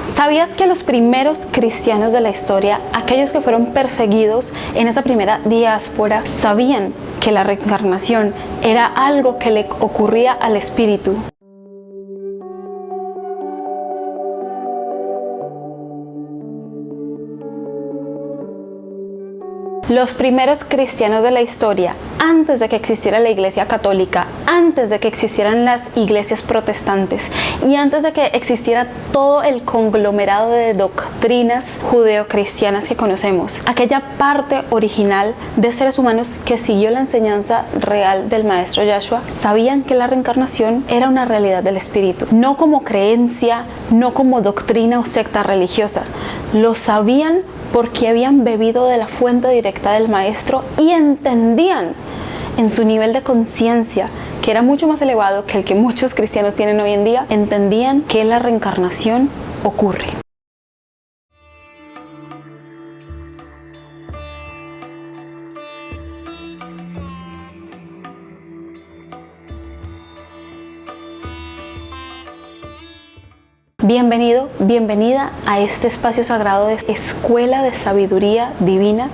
¿Sabías que los primeros cristianos de la historia, aquellos que fueron perseguidos en esa primera diáspora, sabían que la reencarnación era algo que le ocurría al espíritu? Los primeros cristianos de la historia, antes de que existiera la Iglesia Católica, antes de que existieran las iglesias protestantes y antes de que existiera todo el conglomerado de doctrinas judeocristianas que conocemos, aquella parte original de seres humanos que siguió la enseñanza real del Maestro Yahshua, sabían que la reencarnación era una realidad del espíritu, no como creencia, no como doctrina o secta religiosa. Lo sabían porque habían bebido de la fuente directa del Maestro y entendían en su nivel de conciencia, que era mucho más elevado que el que muchos cristianos tienen hoy en día, entendían que la reencarnación ocurre. Bienvenido, bienvenida a este espacio sagrado de Escuela de Sabiduría Divina.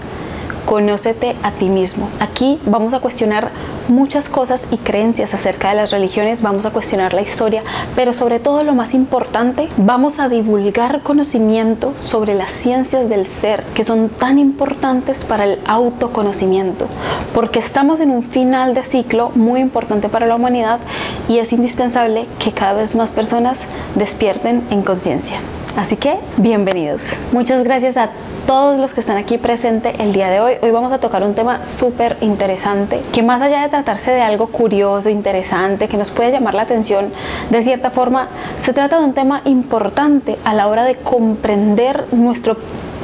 Conócete a ti mismo. Aquí vamos a cuestionar muchas cosas y creencias acerca de las religiones, vamos a cuestionar la historia, pero sobre todo lo más importante, vamos a divulgar conocimiento sobre las ciencias del ser, que son tan importantes para el autoconocimiento, porque estamos en un final de ciclo muy importante para la humanidad y es indispensable que cada vez más personas despierten en conciencia. Así que, bienvenidos. Muchas gracias a todos los que están aquí presentes el día de hoy. Hoy vamos a tocar un tema súper interesante, que más allá de tratarse de algo curioso, interesante, que nos puede llamar la atención de cierta forma, se trata de un tema importante a la hora de comprender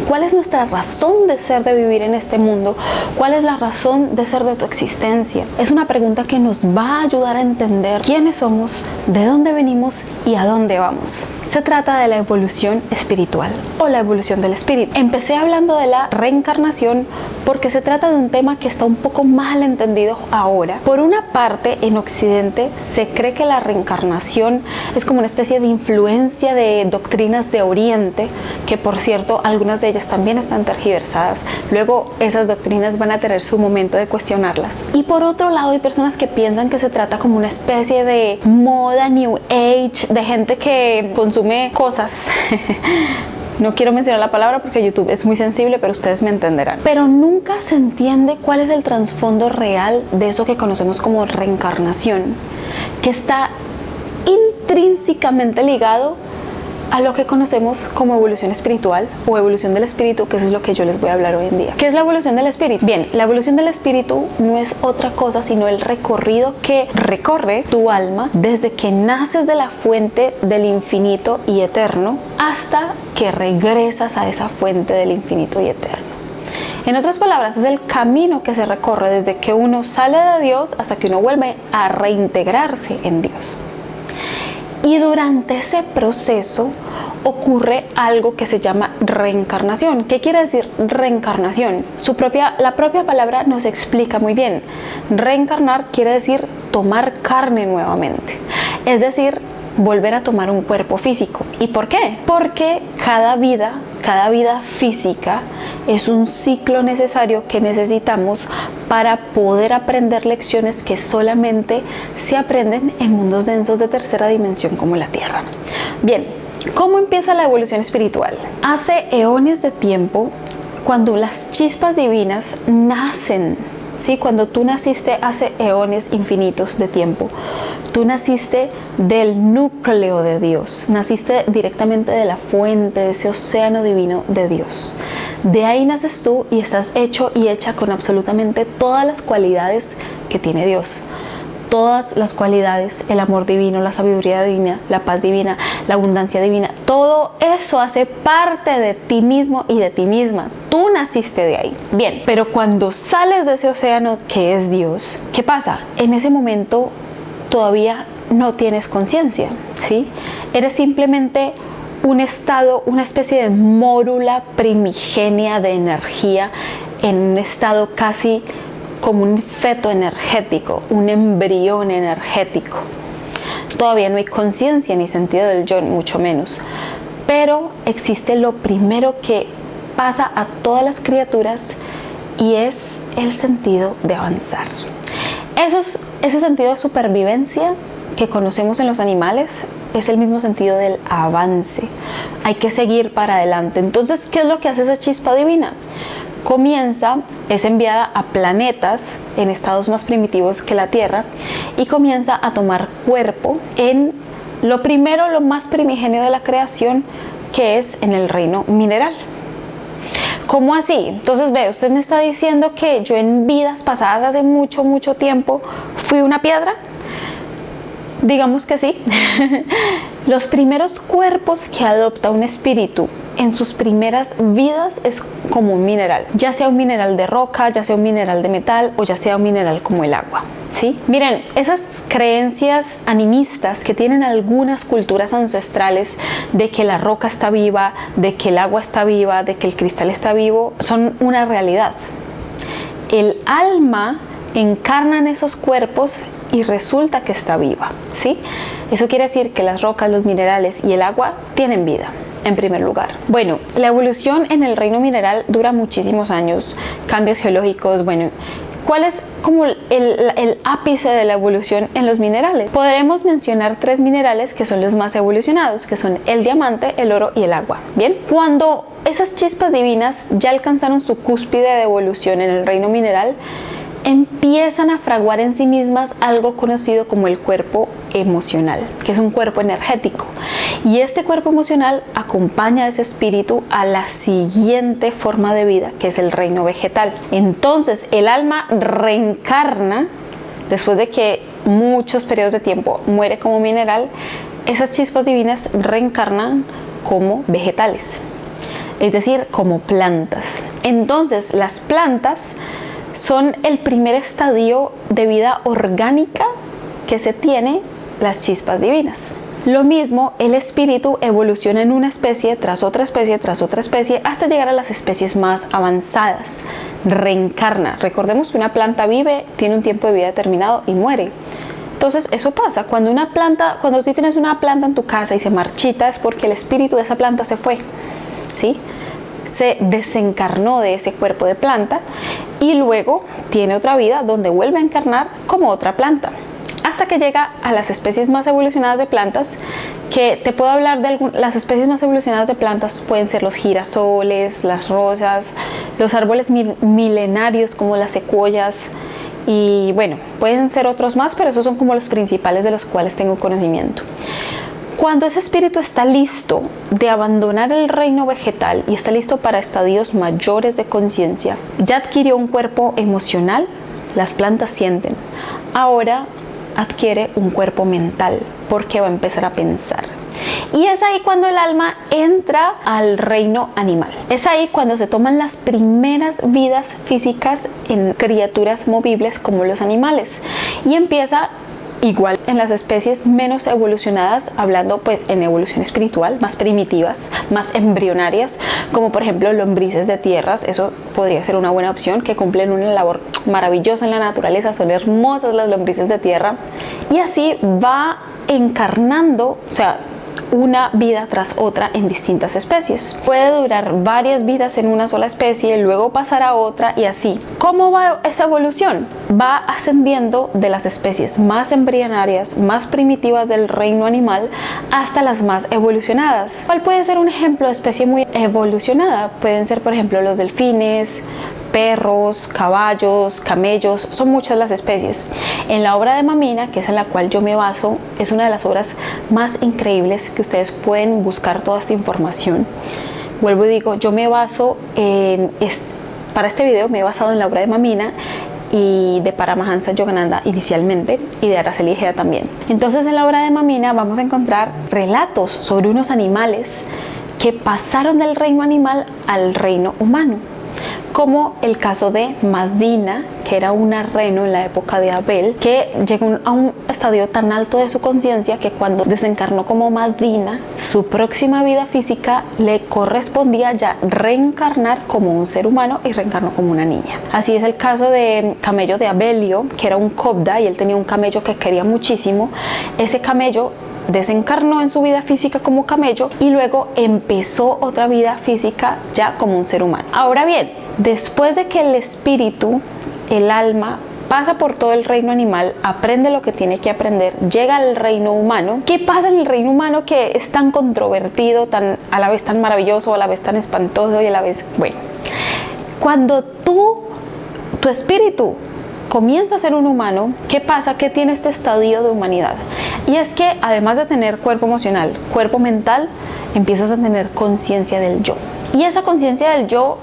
cuál es nuestra razón de ser, de vivir en este mundo, cuál es la razón de ser de tu existencia. Es una pregunta que nos va a ayudar a entender quiénes somos, de dónde venimos y a dónde vamos. Se trata de la evolución espiritual o la evolución del espíritu. Empecé hablando de la reencarnación porque se trata de un tema que está un poco mal entendido ahora. Por una parte, en Occidente se cree que la reencarnación es como una especie de influencia de doctrinas de Oriente, que por cierto, algunas de ellas también están tergiversadas. Luego esas doctrinas van a tener su momento de cuestionarlas. Y por otro lado, hay personas que piensan que se trata como una especie de moda New Age, de gente que consume cosas. No quiero mencionar la palabra porque YouTube es muy sensible, pero ustedes me entenderán. Pero nunca se entiende cuál es el trasfondo real de eso que conocemos como reencarnación, que está intrínsecamente ligado a lo que conocemos como evolución espiritual o evolución del espíritu, que eso es lo que yo les voy a hablar hoy en día. ¿Qué es la evolución del espíritu? Bien, la evolución del espíritu no es otra cosa sino el recorrido que recorre tu alma desde que naces de la fuente del infinito y eterno hasta que regresas a esa fuente del infinito y eterno. En otras palabras, es el camino que se recorre desde que uno sale de Dios hasta que uno vuelve a reintegrarse en Dios. Y durante ese proceso ocurre algo que se llama reencarnación. ¿Qué quiere decir reencarnación? La propia palabra nos explica muy bien. Reencarnar quiere decir tomar carne nuevamente. Es decir, volver a tomar un cuerpo físico. ¿Y por qué? Porque cada vida física es un ciclo necesario que necesitamos para poder aprender lecciones que solamente se aprenden en mundos densos de tercera dimensión como la Tierra. Bien, ¿cómo empieza la evolución espiritual? Hace eones de tiempo, cuando las chispas divinas nacen, ¿sí? Cuando tú naciste hace eones infinitos de tiempo, tú naciste del núcleo de Dios, naciste directamente de la fuente, de ese océano divino de Dios. De ahí naces tú y estás hecho y hecha con absolutamente todas las cualidades que tiene Dios. Todas las cualidades, el amor divino, la sabiduría divina, la paz divina, la abundancia divina, todo eso hace parte de ti mismo y de ti misma. Tú naciste de ahí. Bien, pero cuando sales de ese océano que es Dios, ¿qué pasa? En ese momento todavía no tienes conciencia, ¿sí? Eres simplemente un estado, una especie de mórula primigenia de energía en un estado casi como un feto energético, un embrión energético. Todavía no hay conciencia ni sentido del yo, mucho menos. pero existe lo primero que pasa a todas las criaturas y es el sentido de avanzar. Ese sentido de supervivencia que conocemos en los animales es el mismo sentido del avance. Hay que seguir para adelante. Entonces, ¿qué es lo que hace esa chispa divina? Es enviada a planetas en estados más primitivos que la Tierra y comienza a tomar cuerpo en lo más primigenio de la creación, que es en el reino mineral. ¿Cómo así? Entonces, ve, usted me está diciendo que yo en vidas pasadas hace mucho, mucho tiempo fui una piedra. Digamos que sí. Los primeros cuerpos que adopta un espíritu en sus primeras vidas es como un mineral, ya sea un mineral de roca, ya sea un mineral de metal o ya sea un mineral como el agua, ¿sí? Miren, esas creencias animistas que tienen algunas culturas ancestrales de que la roca está viva, de que el agua está viva, de que el cristal está vivo, son una realidad. El alma encarna en esos cuerpos y resulta que está viva, ¿sí? Eso quiere decir que las rocas, los minerales y el agua tienen vida, en primer lugar. Bueno, la evolución en el reino mineral dura muchísimos años, cambios geológicos, bueno, ¿cuál es como el ápice de la evolución en los minerales? Podremos mencionar 3 minerales que son los más evolucionados, que son el diamante, el oro y el agua. Bien, cuando esas chispas divinas ya alcanzaron su cúspide de evolución en el reino mineral, empiezan a fraguar en sí mismas algo conocido como el cuerpo emocional, que es un cuerpo energético. Y este cuerpo emocional acompaña a ese espíritu a la siguiente forma de vida, que es el reino vegetal. Entonces, el alma reencarna después de que muchos periodos de tiempo muere como mineral. Esas chispas divinas reencarnan como vegetales, es decir, como plantas. Entonces, las plantas son el primer estadio de vida orgánica que se tiene las chispas divinas. Lo mismo, el espíritu evoluciona en una especie tras otra especie tras otra especie hasta llegar a las especies más avanzadas. Reencarna. Recordemos que una planta vive, tiene un tiempo de vida determinado y muere. Entonces eso pasa. Cuando tú tienes una planta en tu casa y se marchita, es porque el espíritu de esa planta se fue, ¿sí? Se desencarnó de ese cuerpo de planta y luego tiene otra vida donde vuelve a encarnar como otra planta, hasta que llega a las especies más evolucionadas de plantas, que te puedo hablar de las especies más evolucionadas de plantas. Pueden ser los girasoles, las rosas, los árboles milenarios como las secuoyas, y bueno, pueden ser otros más, pero esos son como los principales de los cuales tengo conocimiento. Cuando ese espíritu está listo de abandonar el reino vegetal y está listo para estadios mayores de conciencia, ya adquirió un cuerpo emocional, las plantas sienten. Ahora adquiere un cuerpo mental porque va a empezar a pensar. Y es ahí cuando el alma entra al reino animal. Es ahí cuando se toman las primeras vidas físicas en criaturas movibles como los animales. Y empieza igual en las especies menos evolucionadas, hablando pues en evolución espiritual, más primitivas, más embrionarias, como por ejemplo lombrices de tierras. Eso podría ser una buena opción, que cumplen una labor maravillosa en la naturaleza. Son hermosas las lombrices de tierra. Y así va encarnando, o sea, una vida tras otra en distintas especies. Puede durar varias vidas en una sola especie, luego pasar a otra y así. ¿Cómo va esa evolución? Va ascendiendo de las especies más embrionarias, más primitivas del reino animal, hasta las más evolucionadas. ¿Cuál puede ser un ejemplo de especie muy evolucionada? Pueden ser, por ejemplo, los delfines, perros, caballos, camellos. Son muchas las especies. En la obra de Mamina, que es en la cual yo me baso, es una de las obras más increíbles que ustedes pueden buscar toda esta información. Vuelvo y digo, yo me baso para este video me he basado en la obra de Mamina y de Paramahansa Yogananda inicialmente, y de Araceli Ejeda también. Entonces, en la obra de Mamina vamos a encontrar relatos sobre unos animales que pasaron del reino animal al reino humano, como el caso de Madina, que era una reno en la época de Abel, que llegó a un estadio tan alto de su conciencia que cuando desencarnó como Madina, su próxima vida física le correspondía ya reencarnar como un ser humano, y reencarnó como una niña. Así es el caso de camello de Abelio, que era un cobda, y él tenía un camello que quería muchísimo. Ese camello desencarnó en su vida física como camello y luego empezó otra vida física ya como un ser humano. Ahora bien, después de que el espíritu, el alma, pasa por todo el reino animal, aprende lo que tiene que aprender, llega al reino humano. ¿Qué pasa en el reino humano que es tan controvertido, a la vez tan maravilloso, a la vez tan espantoso y a la vez, bueno? Cuando tu espíritu comienza a ser un humano, ¿qué pasa? Que tiene este estadio de humanidad. Y es que además de tener cuerpo emocional, cuerpo mental, empiezas a tener conciencia del yo. Y esa conciencia del yo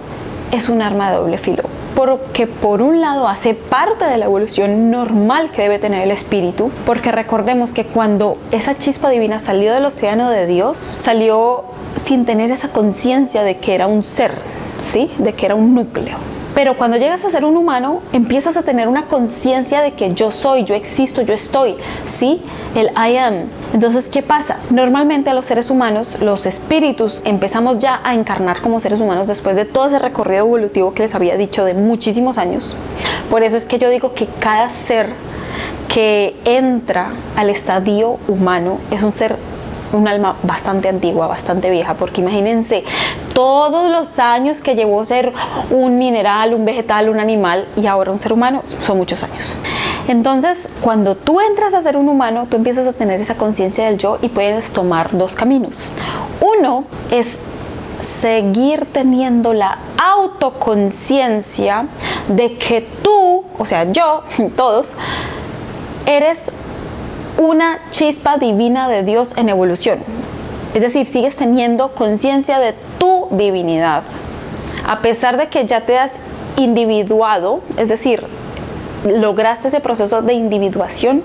es un arma de doble filo. Porque por un lado hace parte de la evolución normal que debe tener el espíritu, porque recordemos que cuando esa chispa divina salió del océano de Dios, salió sin tener esa conciencia de que era un ser, ¿sí? De que era un núcleo. Pero cuando llegas a ser un humano, empiezas a tener una conciencia de que yo soy, yo existo, yo estoy, ¿sí? El I am. Entonces, ¿qué pasa? Normalmente a los seres humanos, los espíritus, empezamos ya a encarnar como seres humanos después de todo ese recorrido evolutivo que les había dicho de muchísimos años. Por eso es que yo digo que cada ser que entra al estadio humano es un ser, un alma bastante antigua, bastante vieja, porque imagínense todos los años que llevó ser un mineral, un vegetal, un animal y ahora un ser humano, son muchos años. Entonces, cuando tú entras a ser un humano, tú empiezas a tener esa conciencia del yo y puedes tomar dos caminos. Uno es seguir teniendo la autoconciencia de que tú, o sea, yo, todos, eres una chispa divina de Dios en evolución. Es decir, sigues teniendo conciencia de tu divinidad. A pesar de que ya te has individuado, es decir, lograste ese proceso de individuación,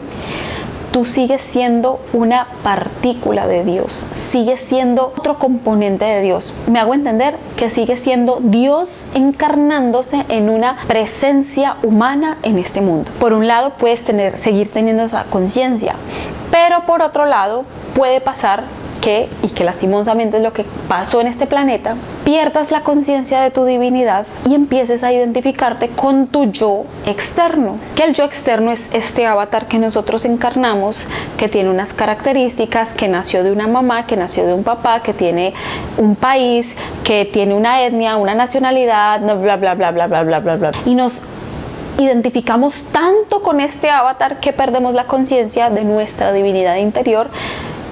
tú sigues siendo una partícula de Dios, sigues siendo otro componente de Dios. Me hago entender que sigue siendo Dios encarnándose en una presencia humana en este mundo. Por un lado puedes seguir teniendo esa conciencia, pero por otro lado puede pasar que, y que lastimosamente es lo que pasó en este planeta, pierdas la conciencia de tu divinidad y empieces a identificarte con tu yo externo. Que el yo externo es este avatar que nosotros encarnamos, que tiene unas características, que nació de una mamá, que nació de un papá, que tiene un país, que tiene una etnia, una nacionalidad, bla, bla, bla, bla, bla, bla, bla, bla. Y nos identificamos tanto con este avatar que perdemos la conciencia de nuestra divinidad interior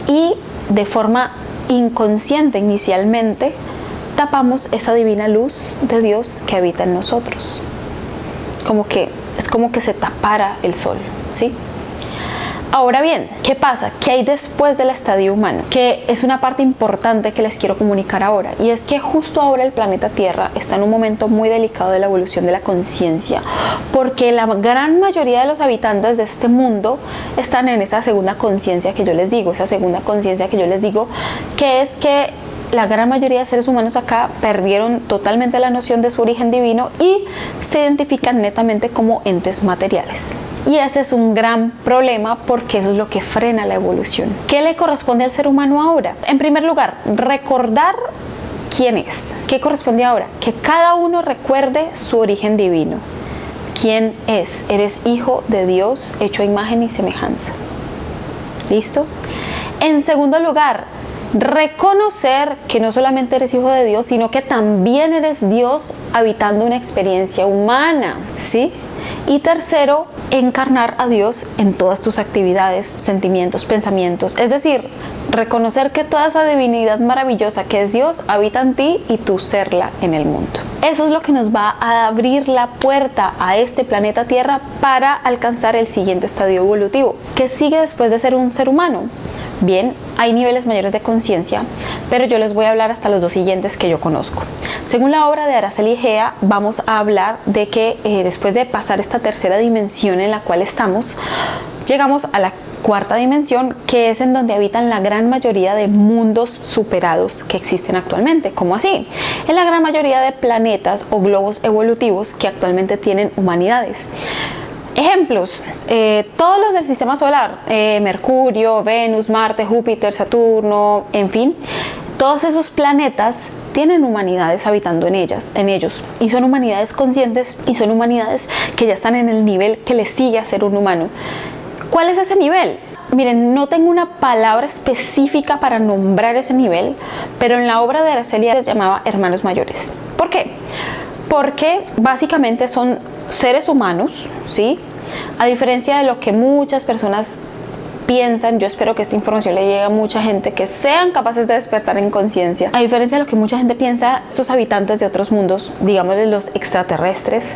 y de forma inconsciente inicialmente tapamos esa divina luz de Dios que habita en nosotros. Es como que se tapara el sol, ¿sí? Ahora bien, ¿qué pasa? ¿Qué hay después del estadio humano? Que es una parte importante que les quiero comunicar ahora, y es que justo ahora el planeta Tierra está en un momento muy delicado de la evolución de la conciencia, porque la gran mayoría de los habitantes de este mundo están en esa segunda conciencia que yo les digo, que es que la gran mayoría de seres humanos acá perdieron totalmente la noción de su origen divino y se identifican netamente como entes materiales. Y ese es un gran problema porque eso es lo que frena la evolución. ¿Qué le corresponde al ser humano ahora? En primer lugar, recordar quién es. ¿Qué corresponde ahora? Que cada uno recuerde su origen divino. ¿Quién es? Eres hijo de Dios, hecho a imagen y semejanza. ¿Listo? En segundo lugar, reconocer que no solamente eres hijo de Dios, sino que también eres Dios habitando una experiencia humana, ¿sí? Y tercero, encarnar a Dios en todas tus actividades, sentimientos, pensamientos. Es decir, reconocer que toda esa divinidad maravillosa que es Dios habita en ti y tú serla en el mundo. Eso es lo que nos va a abrir la puerta a este planeta Tierra para alcanzar el siguiente estadio evolutivo, que sigue después de ser un ser humano. Bien, hay niveles mayores de conciencia, pero yo les voy a hablar hasta los dos siguientes que yo conozco. Según la obra de Araceli Gea, vamos a hablar de que después de pasar esta tercera dimensión en la cual estamos, llegamos a la cuarta dimensión, que es en donde habitan la gran mayoría de mundos superados que existen actualmente. ¿Cómo así? En la gran mayoría de planetas o globos evolutivos que actualmente tienen humanidades. Ejemplos, todos los del sistema solar, Mercurio, Venus, Marte, Júpiter, Saturno, en fin, todos esos planetas tienen humanidades habitando en ellos, y son humanidades conscientes y son humanidades que ya están en el nivel que les sigue a ser un humano. ¿Cuál es ese nivel? miren, no tengo una palabra específica para nombrar ese nivel, pero en la obra de Araceli les llamaba hermanos mayores. ¿Por qué? Porque básicamente son seres humanos, ¿sí? A diferencia de lo que muchas personas piensan, yo espero que esta información le llegue a mucha gente, que sean capaces de despertar en conciencia. A diferencia de lo que mucha gente piensa, estos habitantes de otros mundos, digámosle los extraterrestres,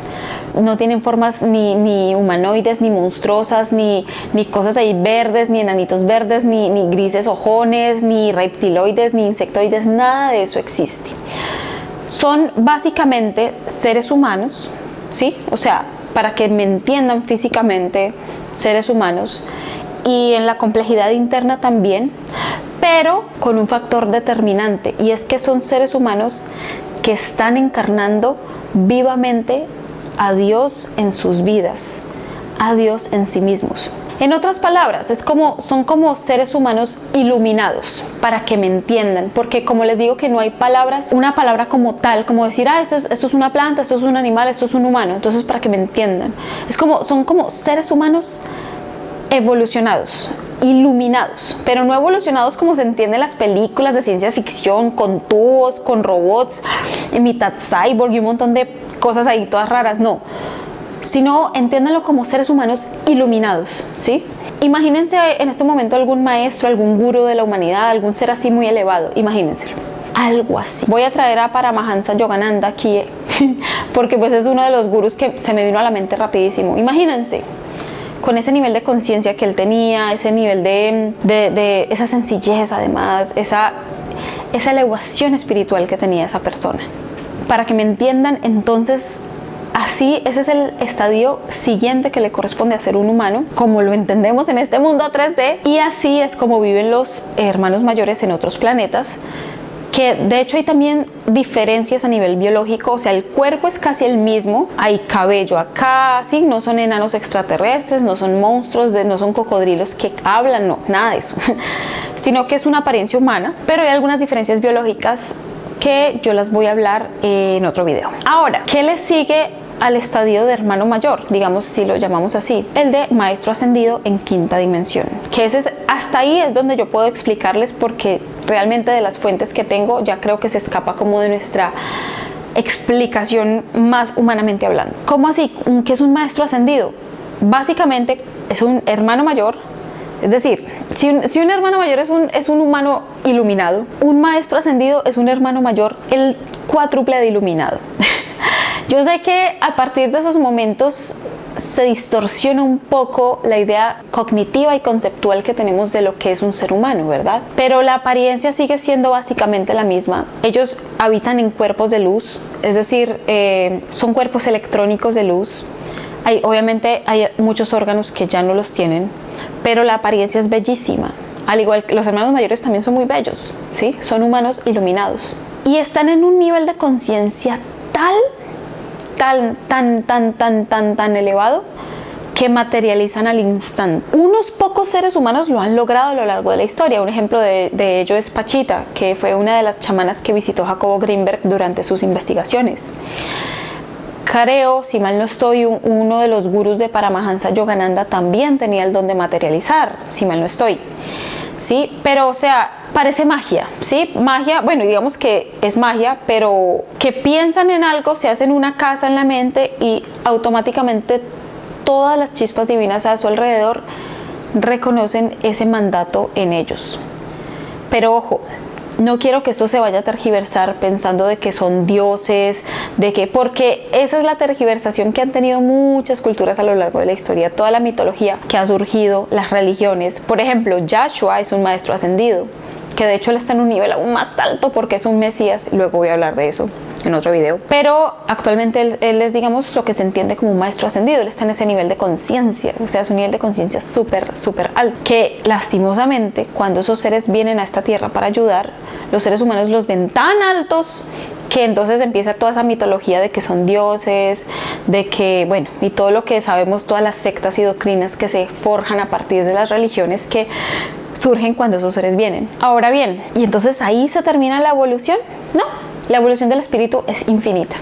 no tienen formas ni humanoides, ni monstruosas, ni cosas ahí verdes, ni enanitos verdes, ni grises ojones, ni reptiloides, ni insectoides, nada de eso existe. Son básicamente seres humanos, ¿sí? O sea, para que me entiendan físicamente, seres humanos, y en la complejidad interna también, pero con un factor determinante, y es que son seres humanos que están encarnando vivamente a Dios en sus vidas, a Dios en sí mismos. En otras palabras, son como seres humanos iluminados, para que me entiendan, porque como les digo que no hay palabras, una palabra como tal, como decir, esto es una planta, esto es un animal, esto es un humano, entonces para que me entiendan, son como seres humanos evolucionados, iluminados, pero no evolucionados como se entiende en las películas de ciencia ficción, con tubos, con robots, en mitad cyborg y un montón de cosas ahí todas raras, no, sino entiéndanlo como seres humanos iluminados, ¿sí? Imagínense en este momento algún maestro, algún gurú de la humanidad, algún ser así muy elevado, imagínenselo. Algo así. Voy a traer a Paramahansa Yogananda aquí, porque pues es uno de los gurús que se me vino a la mente rapidísimo. Imagínense, con ese nivel de conciencia que él tenía, ese nivel de esa sencillez además, esa elevación espiritual que tenía esa persona. Para que me entiendan, entonces, así, ese es el estadio siguiente que le corresponde a ser un humano, como lo entendemos en este mundo 3D, y así es como viven los hermanos mayores en otros planetas, que de hecho hay también diferencias a nivel biológico, o sea, el cuerpo es casi el mismo, hay cabello acá, ¿sí? No son enanos extraterrestres, no son monstruos, no son cocodrilos que hablan, no, nada de eso, sino que es una apariencia humana, pero hay algunas diferencias biológicas que yo las voy a hablar en otro video. Ahora, ¿qué le sigue al estadio de hermano mayor? Digamos, si lo llamamos así, el de maestro ascendido en quinta dimensión, que hasta ahí es donde yo puedo explicarles, porque realmente de las fuentes que tengo ya creo que se escapa como de nuestra explicación más humanamente hablando. ¿Cómo así? ¿Qué es un maestro ascendido? Básicamente es un hermano mayor, es decir, si un hermano mayor es un humano iluminado, un maestro ascendido es un hermano mayor el cuádruple de iluminado. Yo sé que a partir de esos momentos se distorsiona un poco la idea cognitiva y conceptual que tenemos de lo que es un ser humano, ¿verdad? Pero la apariencia sigue siendo básicamente la misma. Ellos habitan en cuerpos de luz, es decir, son cuerpos electrónicos de luz. Obviamente hay muchos órganos que ya no los tienen, pero la apariencia es bellísima. Al igual que los hermanos mayores también son muy bellos, ¿sí? Son humanos iluminados. Y están en un nivel de conciencia tan elevado que materializan al instante. Unos pocos seres humanos lo han logrado a lo largo de la historia. Un ejemplo de ello es Pachita, que fue una de las chamanas que visitó Jacobo Greenberg durante sus investigaciones. Creo, si mal no estoy, uno de los gurús de Paramahansa Yogananda también tenía el don de materializar, si mal no estoy. ¿Sí? Pero, o sea, parece magia, ¿sí? Magia, bueno, digamos que es magia, pero que piensan en algo, se hacen una casa en la mente y automáticamente todas las chispas divinas a su alrededor reconocen ese mandato en ellos. Pero ojo, no quiero que esto se vaya a tergiversar pensando de que son dioses, porque esa es la tergiversación que han tenido muchas culturas a lo largo de la historia, toda la mitología que ha surgido, las religiones. Por ejemplo, Yahshua es un maestro ascendido, que de hecho él está en un nivel aún más alto porque es un mesías, luego voy a hablar de eso en otro video, pero actualmente él es, digamos, lo que se entiende como un maestro ascendido. Él está en ese nivel de conciencia, o sea, es un nivel de conciencia súper alto, que lastimosamente cuando esos seres vienen a esta tierra para ayudar, los seres humanos los ven tan altos que entonces empieza toda esa mitología de que son dioses, de que, bueno, y todo lo que sabemos, todas las sectas y doctrinas que se forjan a partir de las religiones que surgen cuando esos seres vienen. Ahora bien, ¿y entonces ahí se termina la evolución? No, la evolución del espíritu es infinita.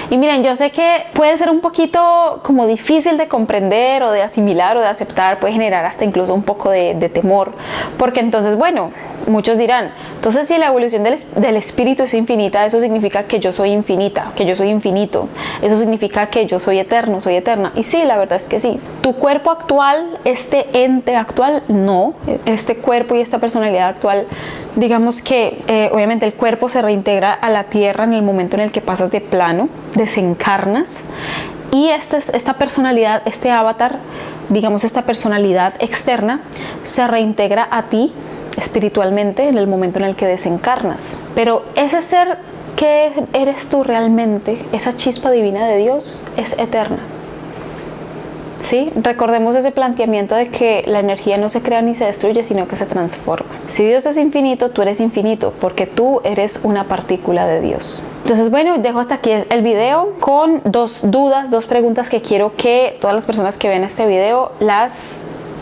Y miren, yo sé que puede ser un poquito como difícil de comprender o de asimilar o de aceptar, puede generar hasta incluso un poco de temor, porque entonces, bueno, muchos dirán, entonces si la evolución del espíritu es infinita, eso significa que yo soy infinita, que yo soy infinito, eso significa que yo soy eterno, soy eterna. Y sí, la verdad es que sí. Tu cuerpo actual, este ente actual, no. Este cuerpo y esta personalidad actual, digamos que obviamente el cuerpo se reintegra a la tierra en el momento en el que pasas de plano, desencarnas, y esta personalidad, este avatar, digamos esta personalidad externa, se reintegra a ti espiritualmente en el momento en el que desencarnas. Pero ese ser que eres tú realmente, esa chispa divina de Dios, es eterna. ¿Sí? Recordemos ese planteamiento de que la energía no se crea ni se destruye, sino que se transforma. Si Dios es infinito, tú eres infinito, porque tú eres una partícula de Dios. Entonces, bueno, dejo hasta aquí el video con dos preguntas que quiero que todas las personas que ven este video las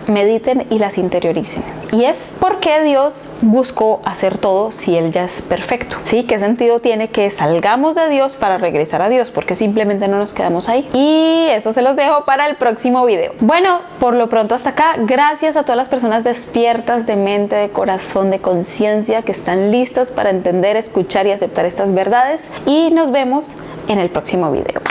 mediten y las interioricen. Y es, ¿por qué Dios buscó hacer todo si Él ya es perfecto? ¿Sí? ¿Qué sentido tiene que salgamos de Dios para regresar a Dios? Porque simplemente no nos quedamos ahí. Y eso se los dejo para el próximo video. Bueno, por lo pronto hasta acá. Gracias a todas las personas despiertas de mente, de corazón, de conciencia, que están listas para entender, escuchar y aceptar estas verdades. Y nos vemos en el próximo video.